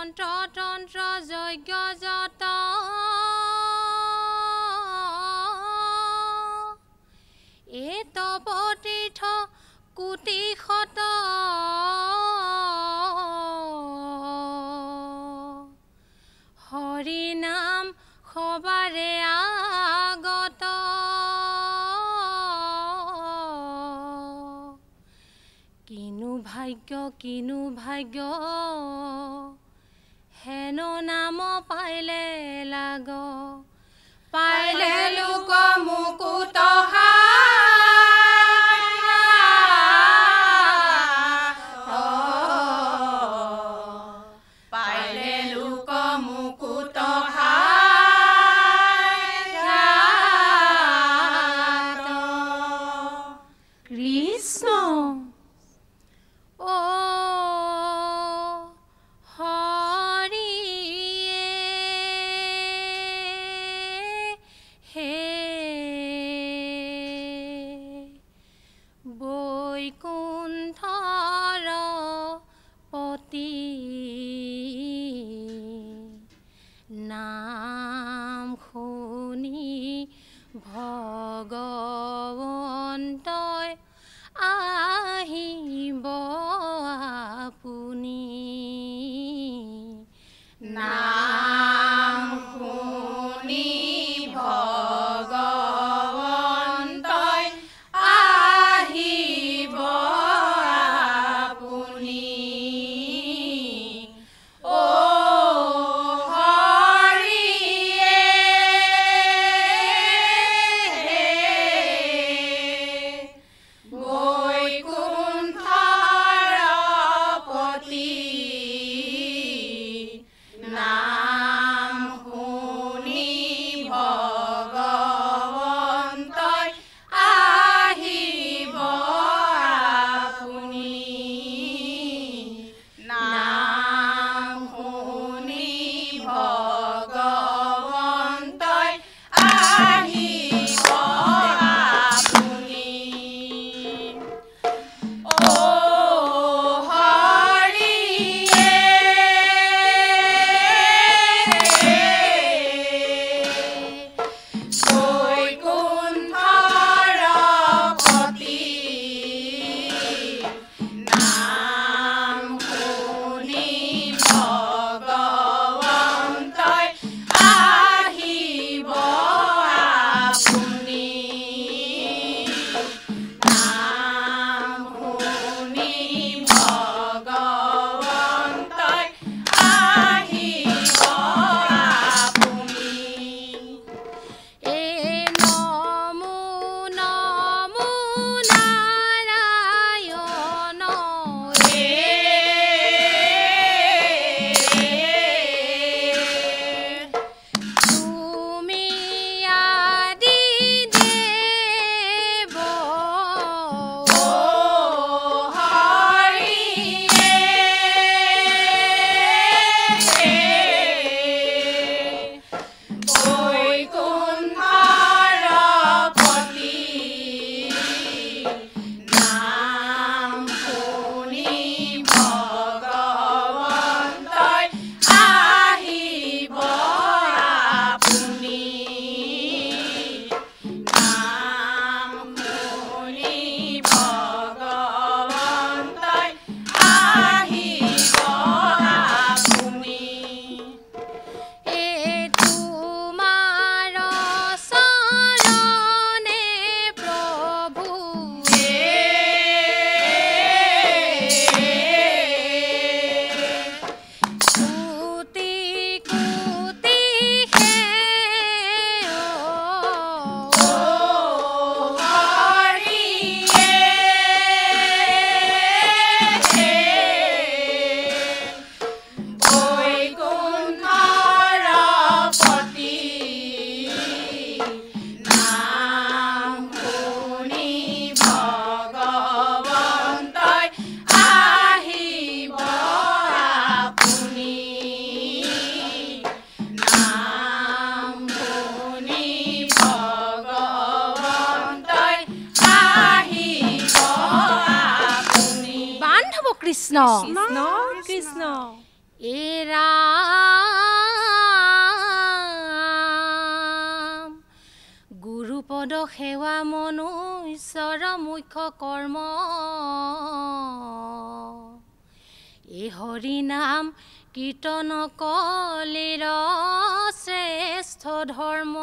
মন্ত্ৰতন্ত্ৰ যজ্ঞ যত এ তপ তীৰ্থ কোটি শত হৰি নাম সবাৰে আগত কিনো ভাগ্য হেন নাম পাইলে লাগ পাইলে লোক মুকুত পাইলে লোক মুকুত কৃষ্ণ বৈকুণ্ঠৰ পতি নাম শুনি ভগৱন্তই আহিব আপুনি নাম শুনি ভগৱন্তই আহিব আপুনি ও হৰিয়ে বৈকুণ্ঠৰ পতি নাম শুনি ভগৱন্তই আহিব আপুনি নাম শুনি ভগৱন্তই আহিব আপুনি ও হৰিয়ে বৈকুণ্ঠৰ পতি নাম শুনি ভগৱন্তই আহিব আপুনি নাম শুনি ভগৱন্তই আহিব আপুনি এ নমো নমো নাৰায়ণ তুমি আদি দেৱ বৈকুণ্ঠৰ পতি নাম শুনি ভগৱন্তই আহিব আপুনি নাম শুনি ভগৱন্তই আহিব আপুনি এ তোমাৰ চৰণে প্ৰভু কোটি কোটি বৈকুণ্ঠৰ পতি নাম শুনি ভগৱন্তই আহিব আপুনি নাম শুনি ভগৱন্তই আহিব আপুনি বান্ধৱ কৃষ্ণ কৃষ্ণ এ ৰাম গুৰুপদ সেৱা মনুষ্যৰ মুখ্য কৰ্ম এ হৰি নাম কীৰ্তন কলিৰ শ্ৰেষ্ঠ ধৰ্ম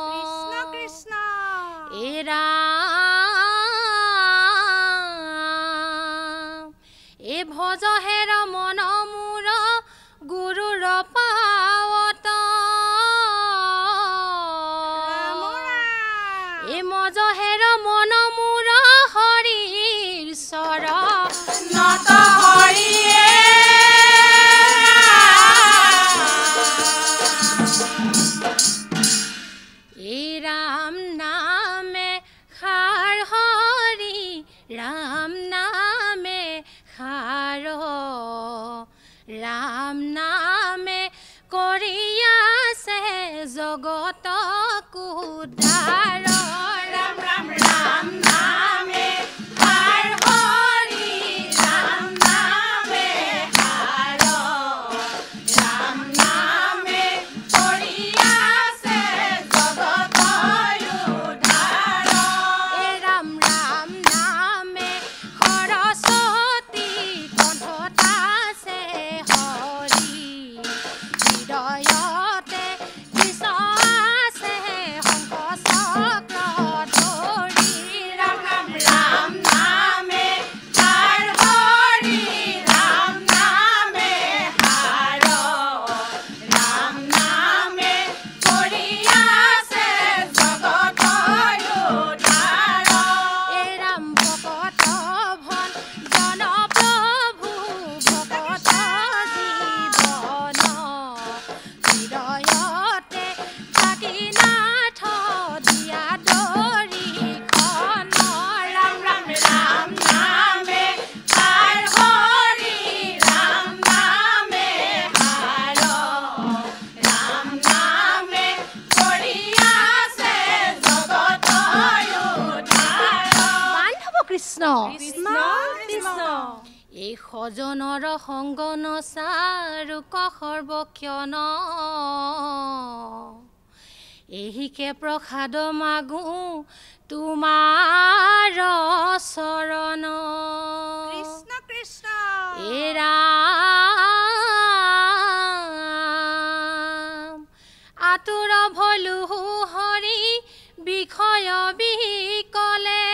কৃষ্ণ কৃষ্ণ এ ৰাম এ ভজ হেৰ মন মূৰ গুৰুৰ পাৱত এ মজ হেৰ মন মূৰ হৰিৰ চৰণত হৰিয়ে এ ৰাম নামে খাৰ হৰি ৰাম নামে খাৰ ৰাম নামে কৰি আছে জগতক উদ্ধাৰ ৰাম ৰাম ৰাম নামে খাৰ হৰি ৰাম নামে খাৰ ৰাম নামে কৰি আছে জগতক উদ্ধাৰ এ ৰাম ৰাম নামে সৰস্বতী কণ্ঠত আছে হৰি হৃদয়তে কৃষ্ণ আছে শংখ চক্ৰ ধৰি ৰাম ৰাম ৰাম নামে খাৰ হৰি ৰাম নামে খাৰ ৰাম নামে কৰি আছে জগতৰ উদ্ধাৰ এ ৰাম ভকত ভন জন প্ৰভু ভকত জীৱন হৃদয়তে থাকি নাথ দিয়া দৰিখন ৰাম ৰাম ৰাম নামে খাৰ হৰি ৰাম নামে খাৰ ৰাম নামে কৰি আছে জগতৰ উদ্ধাৰ বান্ধৱ কৃষ্ণ কৃষ্ণ কৃষ্ণ এই সজনৰ সংগন চাৰুক সৰ্বক্ষণ এহিকে প্ৰসাদ মাগো তোমাৰ চৰণ কৃষ্ণ কৃষ্ণ এ ৰাম আতুৰ ভলু হৰি বিষয় বিকলে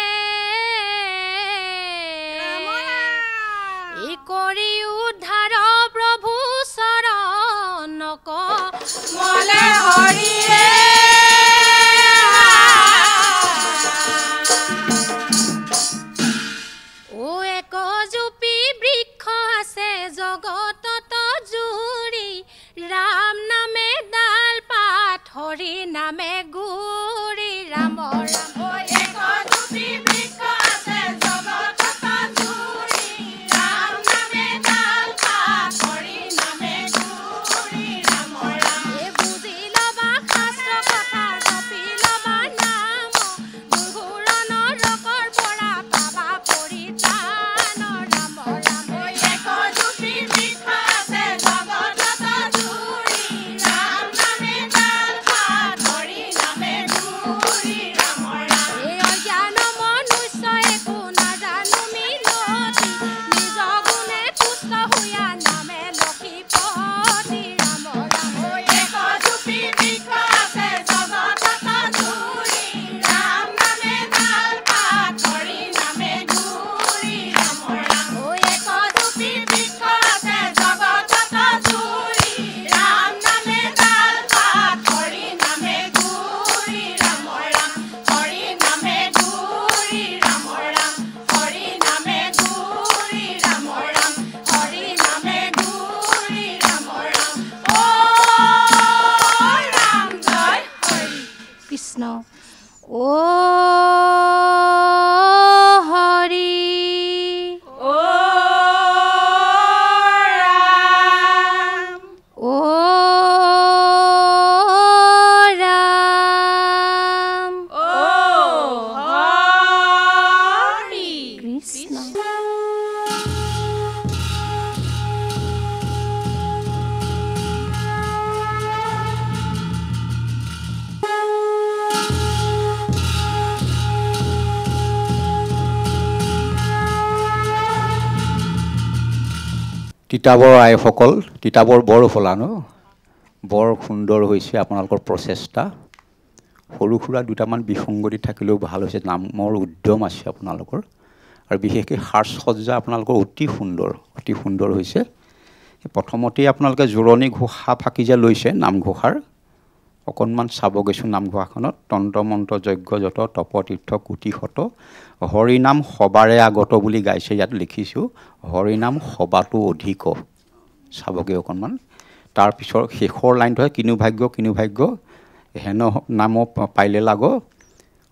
এ কৰি উদ্ধাৰ প্ৰভু চৰণক মলে হৰিয়ে ও এক জুপি বৃক্ষ আছে জগতত জুৰি ৰাম নামে ডাল পাত হৰি নামে গুৰি ৰাম ৰাম ও এক জুপি বৃক্ষ আছে জগতত জুৰি ৰাম নামে ডাল পাত হৰি নামে গুৰি ৰাম ৰাম এ বুজি লবা শাস্ত্ৰ কথা জপি লবা নাম দুৰ্ঘুৰণ ৰকৰ পৰা পাবা পৰিত্ৰাণ ৰাম ৰাম ঐ এক জুপি বৃক্ষ আছে জগতত জুৰি ৰাম নামে ডাল পাত হৰি নামে গুৰি ৰাম ৰাম এ অজ্ঞান মনুষ্য একো নাজানো মিলতি নিজ গুণে তুষ্ট হৈয়া নামে লক্ষীপতি ৰাম ৰাম ঐ এক জুপি বৃক্ষ আছে জগতত জুৰি ৰাম নামে ডাল পাত হৰি নামে গুৰি ৰাম ৰাম ঐ এক জুপি বৃক্ষ আছে জগতত জুৰি ৰাম নামে ডাল পাত হৰি নামে গুৰি ৰাম ৰাম হৰি নামে গুৰি ৰাম ৰাম হৰি নামে গুৰি ৰাম ৰাম হৰি নামে গুৰি ৰাম ৰাম ও ৰাম জয় হৰি কৃষ্ণ ও হৰি ও ৰাম ও ৰাম ও হৰি কৃষ্ণ তিতাবৰ আইসকল, তিতাবৰ বৰ ফলা ন, বৰ সুন্দৰ হৈছে আপোনালোকৰ প্ৰচেষ্টা। সৰু সুৰা দুটামান বিসংগতি থাকিলেও ভাল হৈছে, নামৰ উদ্যম আছে আপোনালোকৰ, আৰু বিশেষকৈ সাজ সজ্জা আপোনালোকৰ অতি সুন্দৰ হৈছে। প্ৰথমতেই আপোনালোকে জোৰণি ঘোষা ফাঁকি যে লৈছে নামঘোষাৰ, অকণমান চাব গৈছোঁ নামঘোষাখনত। তন্ত্ৰ মন্ত্ৰ যজ্ঞ যত তপ তীৰ্থ কোটি শত, হৰিনাম সবাৰে আগত বুলি গাইছে, ইয়াত লিখিছোঁ হৰিনাম সবাতো অধিক, চাবগৈ অকণমান। তাৰপিছৰ শেষৰ লাইনটো হয় কিনো ভাগ্য হেন নাম পাইলে লাগ,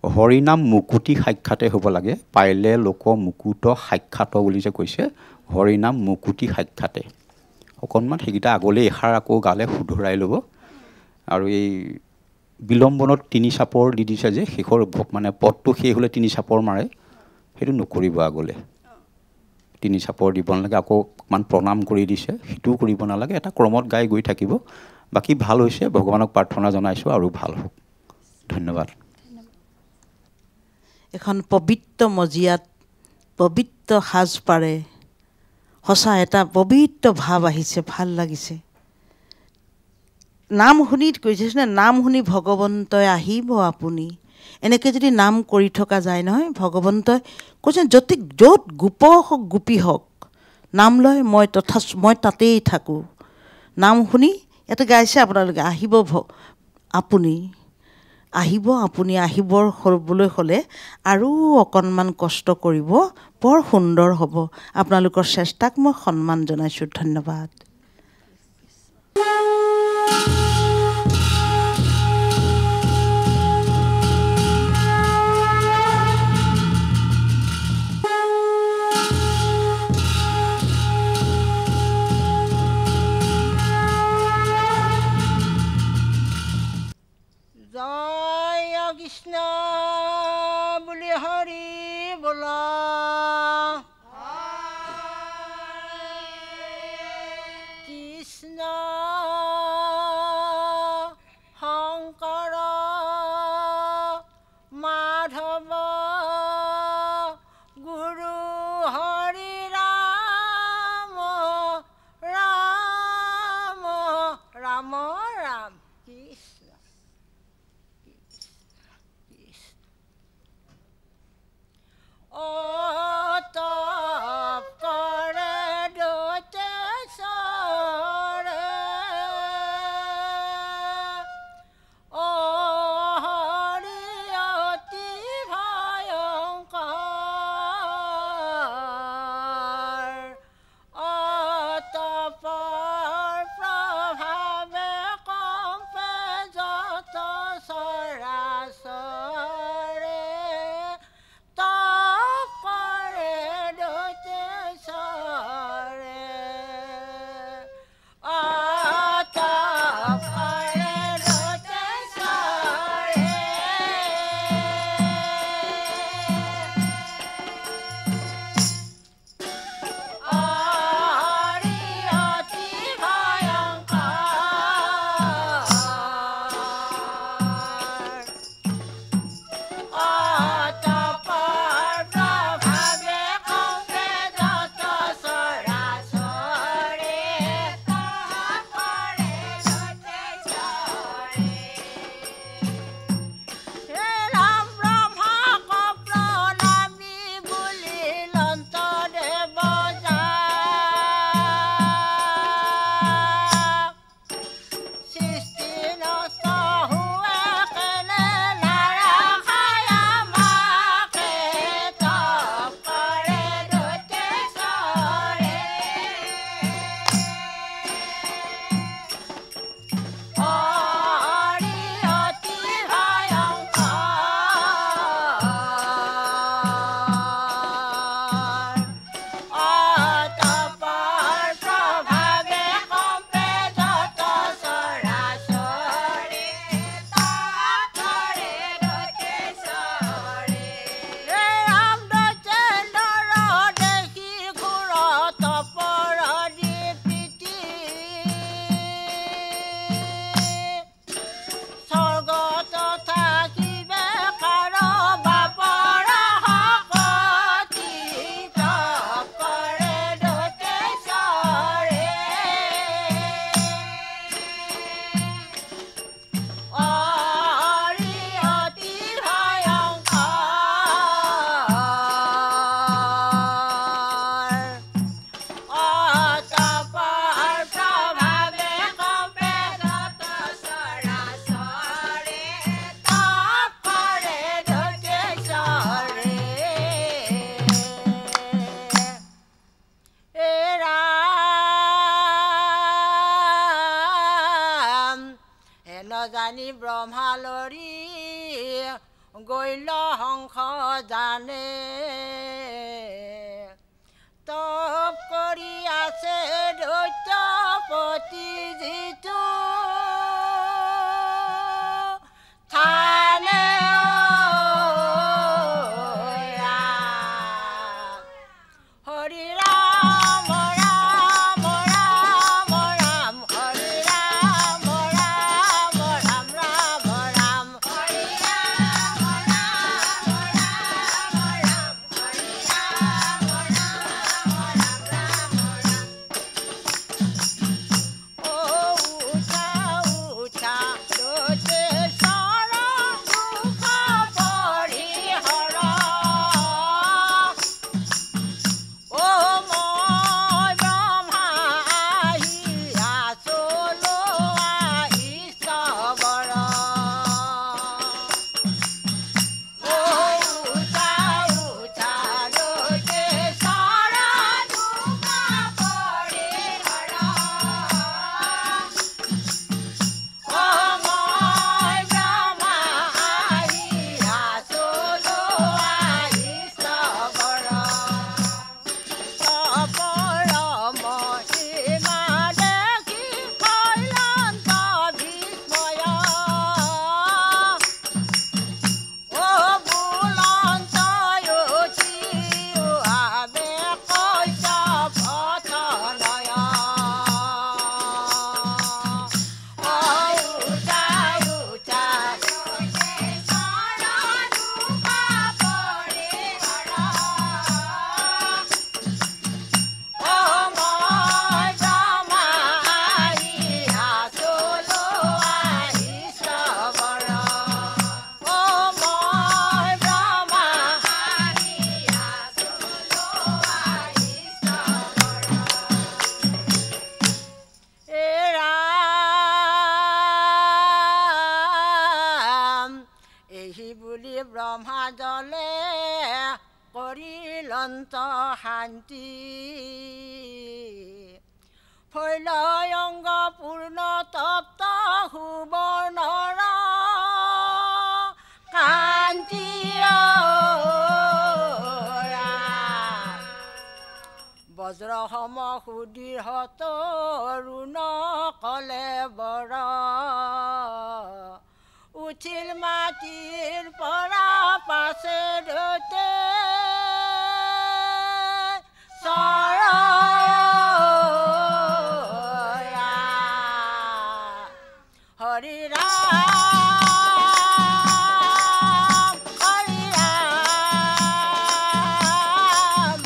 হৰিনাম মুকুতি সাক্ষাতে হ'ব লাগে, পাইলে লোক মুকুত সাক্ষাত বুলি যে কৈছে, হৰিনাম মুকুতি সাক্ষাতে। অকণমান সেইকেইটা আগলৈ এষাৰ আকৌ গালে শুধৰাই ল'ব। আৰু এই বিলম্বনত 3 চাপৰ দি দিছে যে, শেষৰ মানে পদটো শেষ হ'লে 3 চাপৰ মাৰে, সেইটো নকৰিব। আগলৈ 3 চাপৰ দিব নালাগে। আকৌ অকণমান প্ৰণাম কৰি দিছে, সেইটোও কৰিব নালাগে, এটা ক্ৰমত গাই গৈ থাকিব। বাকী ভাল হৈছে, ভগৱানক প্ৰাৰ্থনা জনাইছোঁ আৰু ভাল হওক। ধন্যবাদ। এখন পবিত্ৰ মজিয়াত পবিত্ৰ সাজ পাৰে, সঁচা এটা পবিত্ৰ ভাৱ আহিছে, ভাল লাগিছে। নাম শুনি কৈছে, নাম শুনি ভগৱন্তই আহিব আপুনি, এনেকৈ যদি নাম কৰি থকা যায় নহয়, ভগৱন্তই কৈছে য'ত গোপ হওক গোপী হওক, নাম লয় মই তাতেই থাকোঁ। নাম শুনি ইয়াতে গাইছে আপোনালোকে, আপুনি আহিবৰ হ'বলৈ হ'লে আৰু অকণমান কষ্ট কৰিব, বৰ সুন্দৰ হ'ব। আপোনালোকৰ চেষ্টাক মই সন্মান জনাইছোঁ। ধন্যবাদ। জয় কৃষ্ণ বুলি হৰি বোলা, জানি ব্ৰহ্মালৰি গৈল হংস জানে তপ কৰি আছে দৈত্যপতি যিটো থানে হৰি ৰাম ৰাম ৰাম ৰাম হৰি ৰাম ৰাম ৰাম ৰাম ৰাম হৰি ৰাম ৰাম ৰাম ৰাম হৰি ৰাম ৰাম ৰাম ৰাম ও উঠা উঠা দোতে সৰ দুখ পৰিহৰ ও মই ব্ৰহ্মা আহি আছো লোৱা ঈশ্বৰ ও উঠা উঠা দোতে সৰ দুখ পৰিহৰ ও মই ব্ৰহ্মা আহি আছো লোৱা ঈশ্বৰ তপৰ মহিমা দেখি কল্যান্ত বিস্ময় ও বুলন্ত উঠি আবে কৈছ পথনয় ঐ উঠা উঠা সৰ দুখ পৰিহৰ ও মই ব্ৰহ্মা আহি আছো লোৱা ঈশ্বৰ ও মই ব্ৰহ্মা আহি আছো লোৱা ঈশ্বৰ এ ৰাম এই বুলি ব্ৰহ্মা জলে কৰিলন্ত শান্তি ফৈলয়ংগ পূৰ্ণ তপ্ত সুবৰ্ণৰ কান্তি বজ্ৰ সম সুদীৰ তৰুণ কলে বৰ উঠিল মাটিৰ পৰা পাছে দৈতে চৰ হৰি ৰাম হৰি ৰাম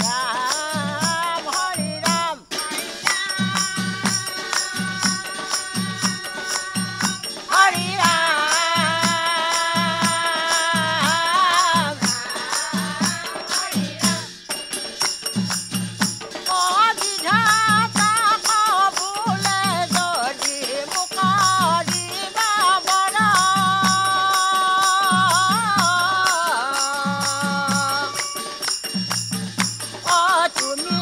ৰাম হৰি ৰাম হৰি ৰাম অবিধাতা কবুলে যদি মুখৰিবা বৰ তুমি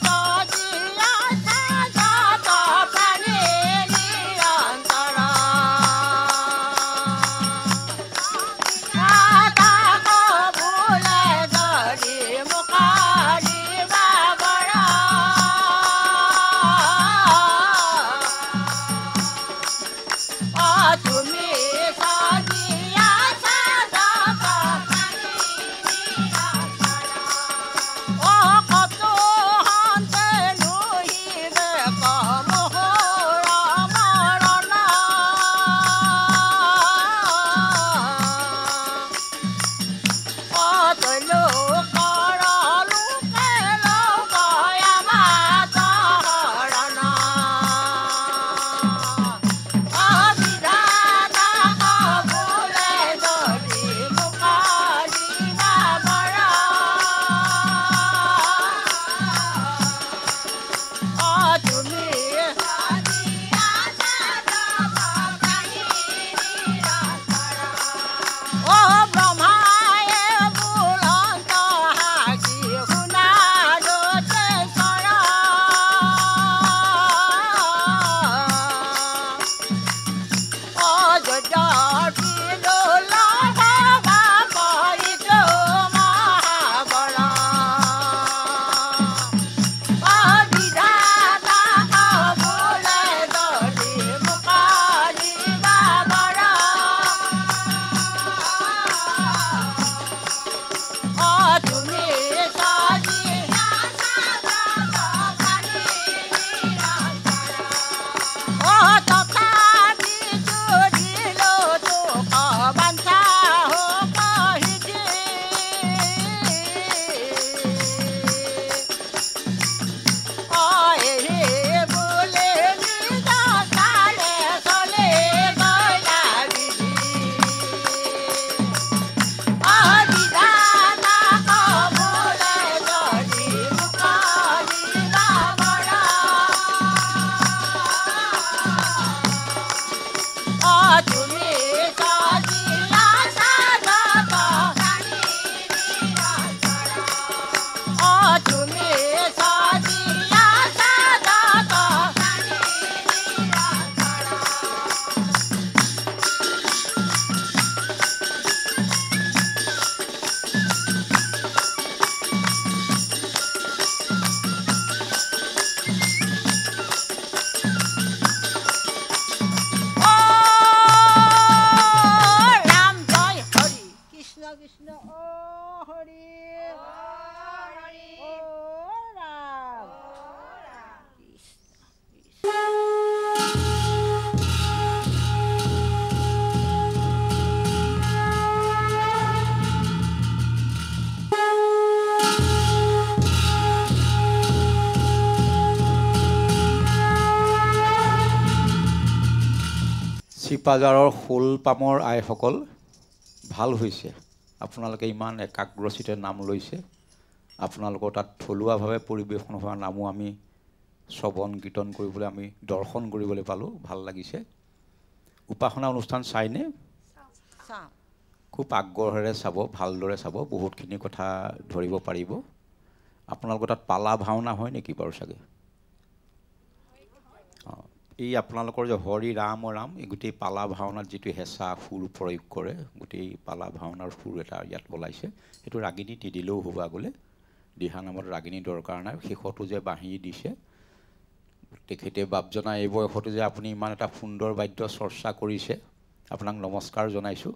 যদি আছা যত প্ৰাণী নিৰন্তৰ মাতা কবুলে যদি মুখৰিবা বৰ তুমি যদি আছা যত প্ৰাণী নিৰন্তৰ কত হন্তে নুহিবে কমোহৰ মৰণ কত লোকৰ লোকে লয় আমাৰ হৰণ অবিধাতা কবুলে চিপাঝাৰৰ শোল পামৰ আইসকল ভাল হৈছে, আপোনালোকে ইমান একাগ্ৰচিতে নাম লৈছে। আপোনালোকৰ তাত থলুৱাভাৱে পৰিৱেশন হোৱা নামো আমি শ্ৰৱণ কীৰ্তন কৰিবলৈ আমি দৰ্শন কৰিবলৈ পালোঁ, ভাল লাগিছে। উপাসনা অনুষ্ঠান চাইনে? খুব আগ্ৰহেৰে চাব, ভালদৰে চাব, বহুতখিনি কথা ধৰিব পাৰিব। আপোনালোকৰ তাত পালা ভাওনা হয় নেকি বাৰু চাগে? এই আপোনালোকৰ যে হৰি ৰাম ৰাম, এই গোটেই পালা ভাওনাত যিটো হেঁচা সুৰ প্ৰয়োগ কৰে, গোটেই পালা ভাওনাৰ সুৰ এটা ইয়াত ওলাইছে। সেইটো ৰাগিনী দি দিলেও হ'ব আগলৈ, দিহানামত ৰাগিনী দৰকাৰ নাই। শেষতো যে বাঁহী দিছে, তেখেতে বাপজনা এই বয়সতো যে আপুনি ইমান এটা সুন্দৰ বাদ্য চৰ্চা কৰিছে, আপোনাক নমস্কাৰ জনাইছোঁ।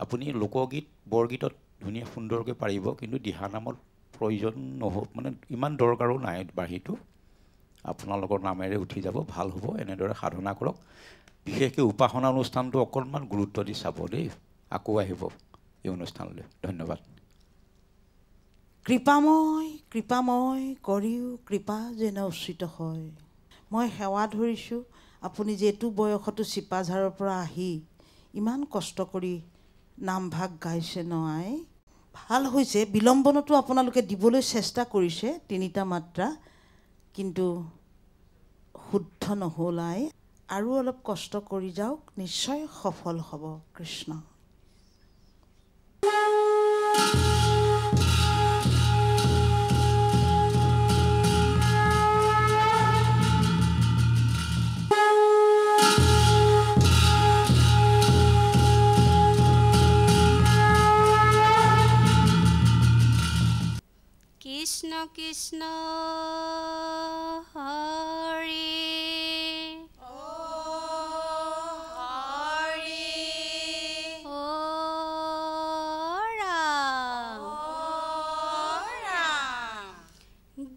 আপুনি লোকগীত বৰগীতত ধুনীয়া সুন্দৰকৈ পাৰিব, কিন্তু দিহানামত প্ৰয়োজন মানে ইমান দৰকাৰো নাই বাঁহীটো। আপোনালোকৰ নামেৰে উঠি যাব, ভাল হ'ব। এনেদৰে সাধনা কৰক। বিশেষকৈ উপাসনা অনুষ্ঠানটো অকণমান গুৰুত্ব দি চাব দেই। আকৌ আহিব এই অনুষ্ঠানলৈ। ধন্যবাদ। কৃপাময় কৰিও কৃপা যেন উচিত হয়। মই সেৱা ধৰিছোঁ, আপুনি যিটো বয়সতো চিপাঝাৰৰ পৰা আহি ইমান কষ্ট কৰি নামভাগ গাইছে নহয়, ভাল হৈছে। বিলম্বনতো আপোনালোকে দিবলৈ চেষ্টা কৰিছে 3টা মাত্ৰা, কিন্তু শুদ্ধ নহ'ল আই। আৰু অলপ কষ্ট কৰি যাওক, নিশ্চয় সফল হ'ব। কৃষ্ণ। কৃষ্ণ কৃষ্ণ হৰি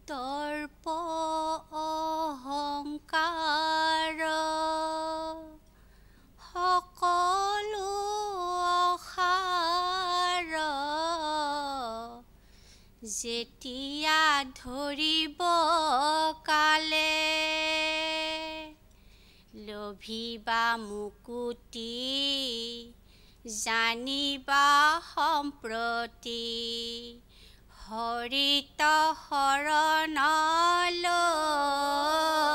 দৰ্প অহংকাৰ সকলো অসাৰ যেতিয়া ধৰিব কালে লোভিবা মুকুতি জানিবা সম্প্ৰতি হৰিত শৰণ লৈলে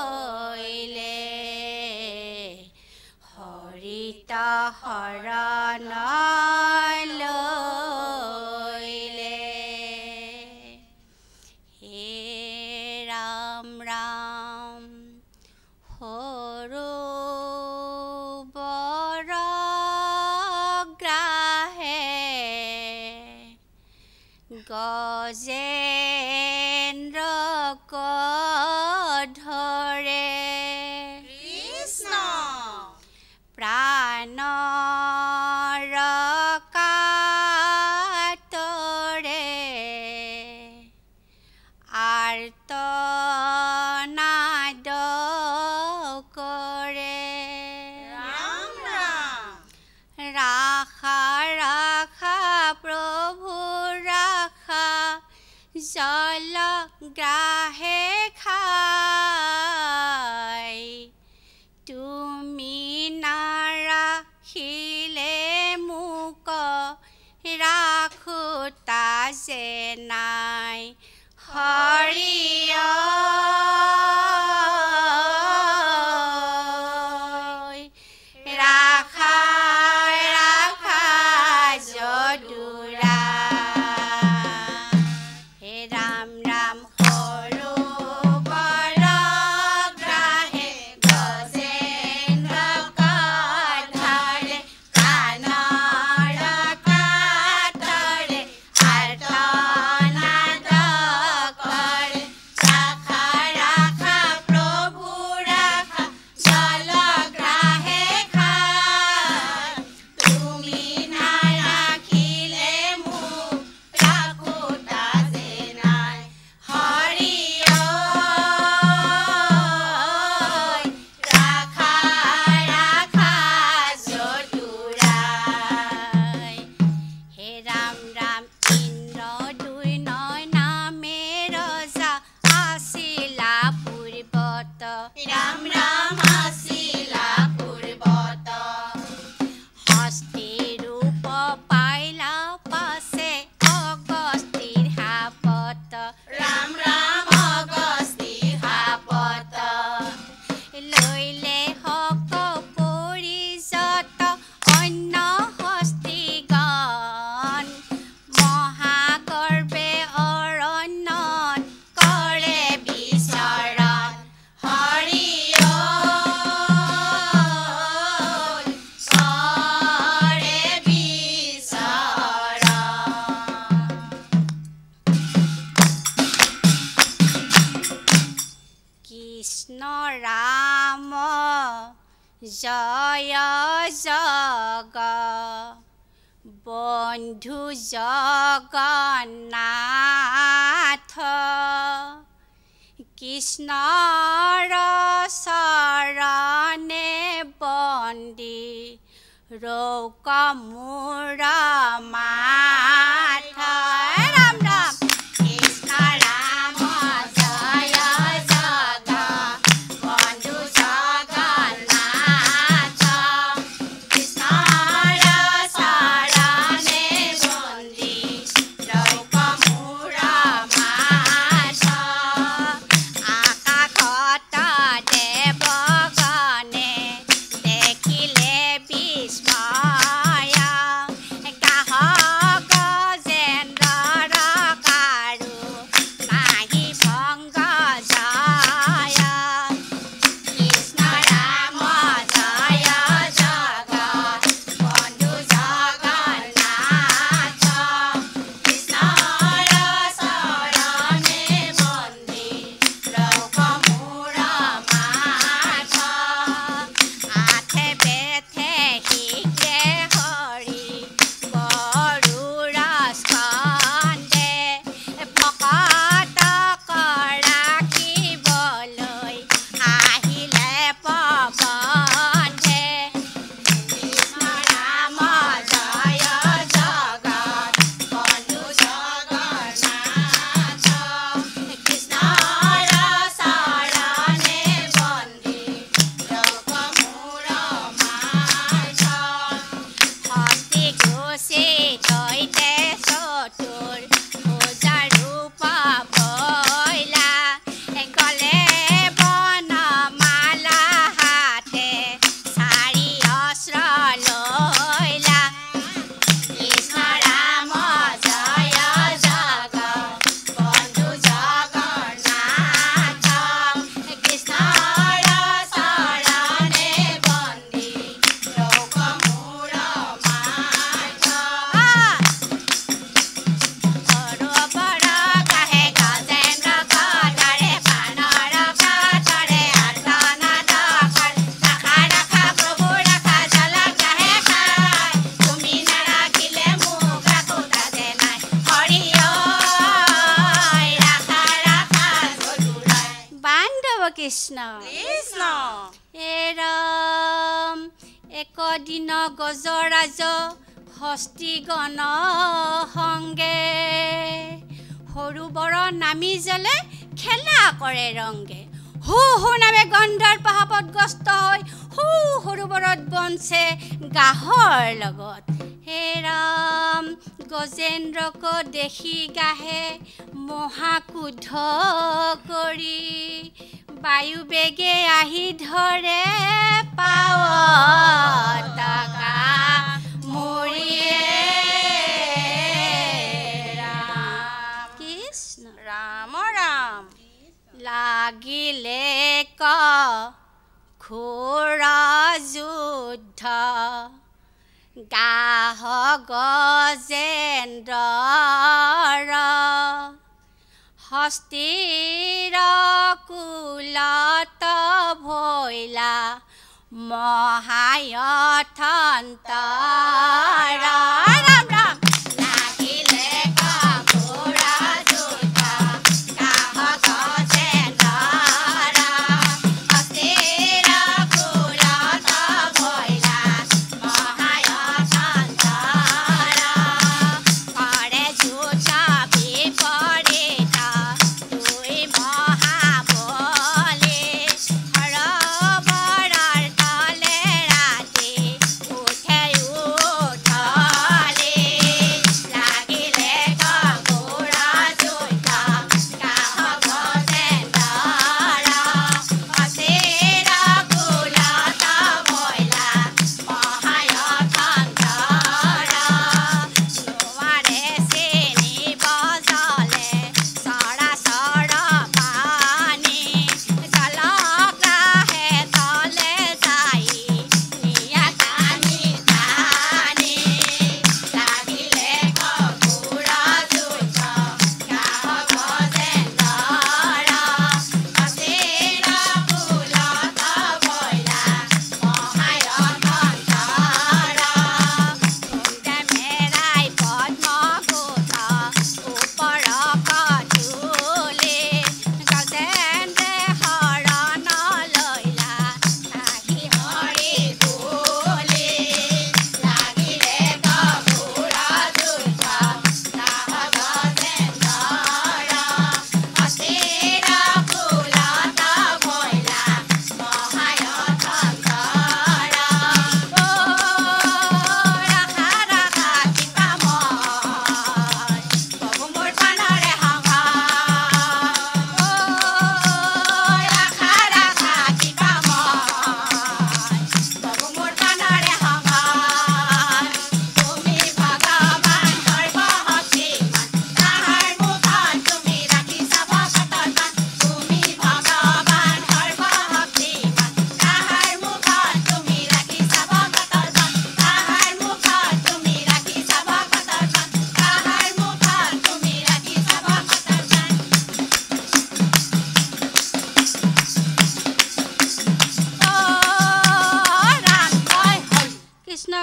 হৰিত শৰণ লৈলে হে ৰাম ৰাম সৰু গজেন্দ্ৰ ধৰে কৃষ্ণ প্ৰাণৰ কাতৰে আৰ্তনাদ কৰে ৰাম ৰাম ৰাখা ৰাখা প্ৰভু জল গ্ৰাহে খাই তুমি নাৰাখিলে মোক ৰাখোতা যে নাই হৰিয় Sakara জয় জগ বন্ধু জগন্নাথ কৃষ্ণৰ চৰণে বন্দী ৰৌক মোৰ মাথ ৰাম ৰাম কৃষ্ণ ৰাম জয় জগ বন্ধু জগন্নাথ কৃষ্ণৰ চৰণে বন্দী ৰৌক মোৰ মাথ আকাশত দেৱগণে দেখিলে বিস্ময় গাহ গজেন্দ্ৰৰ কাৰো নাহি ভংগ জয় কৃষ্ণ ৰাম জয় জগ বন্ধু জগন্নাথ কৃষ্ণৰ চৰণে বন্দী ৰৌক মোৰ মাথ আঠে বেঠে শিকে হৰি গৰুড় স্কন্ধে ভকতক ৰাখিবলৈ আহিলে পৱন্ধে কৃষ্ণ ৰাম জয় জগ বন্ধু জগন্নাথ কৃষ্ণৰ চৰণে বন্দী ৰৌক মোৰ মাথ হস্তি ঘোষে দৈতে চতুৰ ভুজা ৰূপ বইলা গলে বনমালা হাতে চাৰি অস্ত্ৰ লৈলা কৃষ্ণ ৰাম জয় জগ বন্ধু জগন্নাথ কৃষ্ণৰ চৰণে বন্দী ৰৌক মোৰ মাথ সৰোবৰ কাহে গজেন্দ্ৰ কটাৰে বানৰ কাটাৰে আৰ্তনাদ কৰে ৰাখা ৰাখা প্ৰভু ৰাখা জলক কাহে খায় তুমি নাৰাখিলে মোক ৰাখোতা যে নাই হৰি ঐ ৰাখা ৰাখা চতুৰাই বান্ধৱ কৃষ্ণ কৃষ্ণ এৰম একদিন গজৰাজ হস্তিগণ সংগে সৰোবৰ নামি জলে খেলা কৰে ৰংগে হু হু নামে গন্ধৰ্প পাপতগ্ৰস্ত হৈ হু সৰোবৰত বনছে গাহৰ লগত হে ৰাম গজেন্দ্ৰক দেখি গাহে মহাকুধ কৰি বায়ু বেগে আহি ধৰে পাৱতকা মৰিয়ে ৰাম কৃষ্ণ ৰাম ৰাম লাগিলে ক ঘোৰ যুদ্ধ গাহ গজেন্দ্ৰৰ হস্তিৰ কুলত ভৈলা মহায়থন্তৰ ৰাম ৰাম লাগিলে ক ঘোৰ যুদ্ধ গাহ গজেন্দ্ৰৰ হস্তিৰ কুলত ভৈলা মহায়থন্তৰ কৰে যুদ্ধ বিপৰীত দুই মহাবলী সৰোবৰৰ তলে ৰাতি উঠে উঠলে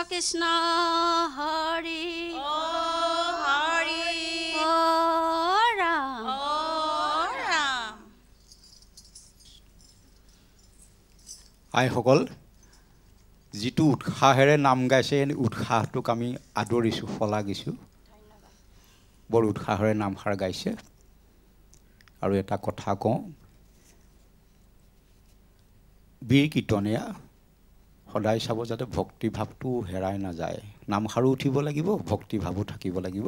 কৃষ্ণ হৰি হৰি ৰাম ৰাম আইসকল যিটো উৎসাহেৰে নাম গাইছে এই উৎসাহটোক আমি আদৰিছোঁ শলাগিছোঁ বৰ উৎসাহেৰে নামষাৰ গাইছে আৰু এটা কথা কওঁ বীৰ কীৰ্তনীয়া সদায় চাব যাতে ভক্তিভাৱটো হেৰাই নাযায় নামষাৰো উঠিব লাগিব ভক্তিভাৱো থাকিব লাগিব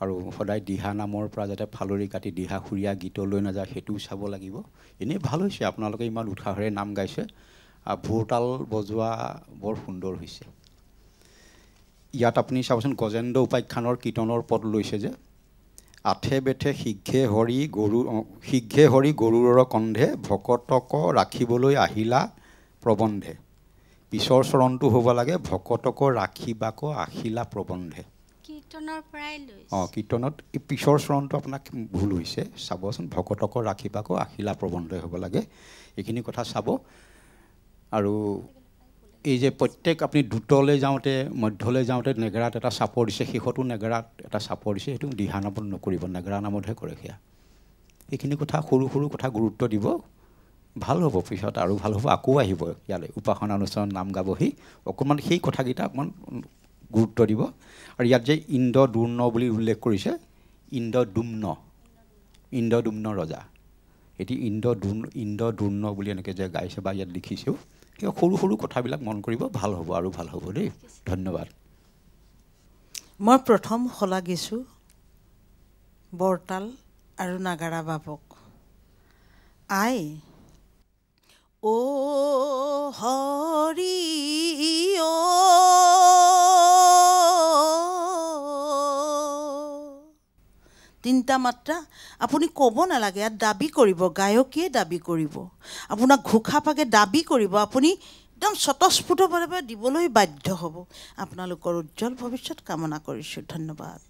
আৰু সদায় দিহা নামৰ পৰা যাতে ফালৰি কাটি দিহা সুৰীয়া গীতলৈ নাযায় সেইটোও চাব লাগিব এনেই ভাল হৈছে আপোনালোকে ইমান উৎসাহেৰে নাম গাইছে ভোৰতাল বজোৱা বৰ সুন্দৰ হৈছে ইয়াত আপুনি চাবচোন গজেন্দ্ৰ উপাখ্যানৰ কীৰ্তনৰ পদ লৈছে যে আঠে বেঠে শীঘ্ৰে হৰি গৰুৰৰ কন্ধে ভকতক ৰাখিবলৈ আহিলা প্ৰবন্ধে পিছৰ চৰণটো হ'ব লাগে ভকতক ৰাখিবাক আহিলা প্ৰবন্ধে কীৰ্তনৰ পৰাই লৈছে কীৰ্তনত এই পিছৰ চৰণটো আপোনাক ভুল হৈছে চাবচোন ভকতক ৰাখিবাক আহিলা প্ৰবন্ধে হ'ব লাগে এইখিনি কথা চাব আৰু এই যে প্ৰত্যেক আপুনি দ্ৰুতলৈ যাওঁতে মধ্যলৈ যাওঁতে নেগেৰাত এটা চাপৰ দিছে শেষতো নেগেৰাত এটা চাপৰ দিছে সেইটো দিহা নামত নকৰিব নেগেৰা নামতহে কৰে সেয়া এইখিনি কথা সৰু সৰু কথা গুৰুত্ব দিব ভাল হ'ব পিছত আৰু ভাল হ'ব আকৌ আহিব ইয়ালৈ উপাসনা অনুষ্ঠানত নাম গাবহি অকণমান সেই কথাকেইটা অকণমান গুৰুত্ব দিব আৰু ইয়াত যে ইন্দ্ৰ দুৰ্ণ বুলি উল্লেখ কৰিছে ইন্দ্ৰ দুম্ন ৰজা এটি ইন্দ্ৰ দুৰ্ণ বুলি এনেকৈ যে গাইছে বা ইয়াত লিখিছেও সেই সৰু সৰু কথাবিলাক মন কৰিব ভাল হ'ব আৰু ভাল হ'ব দেই ধন্যবাদ মই প্ৰথম শলাগিছোঁ বৰতাল আৰু নাগাৰা বাবক আই ও হৰি ও তিনিটা মাত্ৰা আপুনি ক'ব নালাগে ইয়াত দাবী কৰিব গায়কীয়ে দাবী কৰিব আপোনাক ঘোষা পাকে দাবী কৰিব আপুনি একদম স্বতঃস্ফূৰ্তভাৱে দিবলৈ বাধ্য হ'ব আপোনালোকৰ উজ্জ্বল ভৱিষ্যত কামনা কৰিছোঁ ধন্যবাদ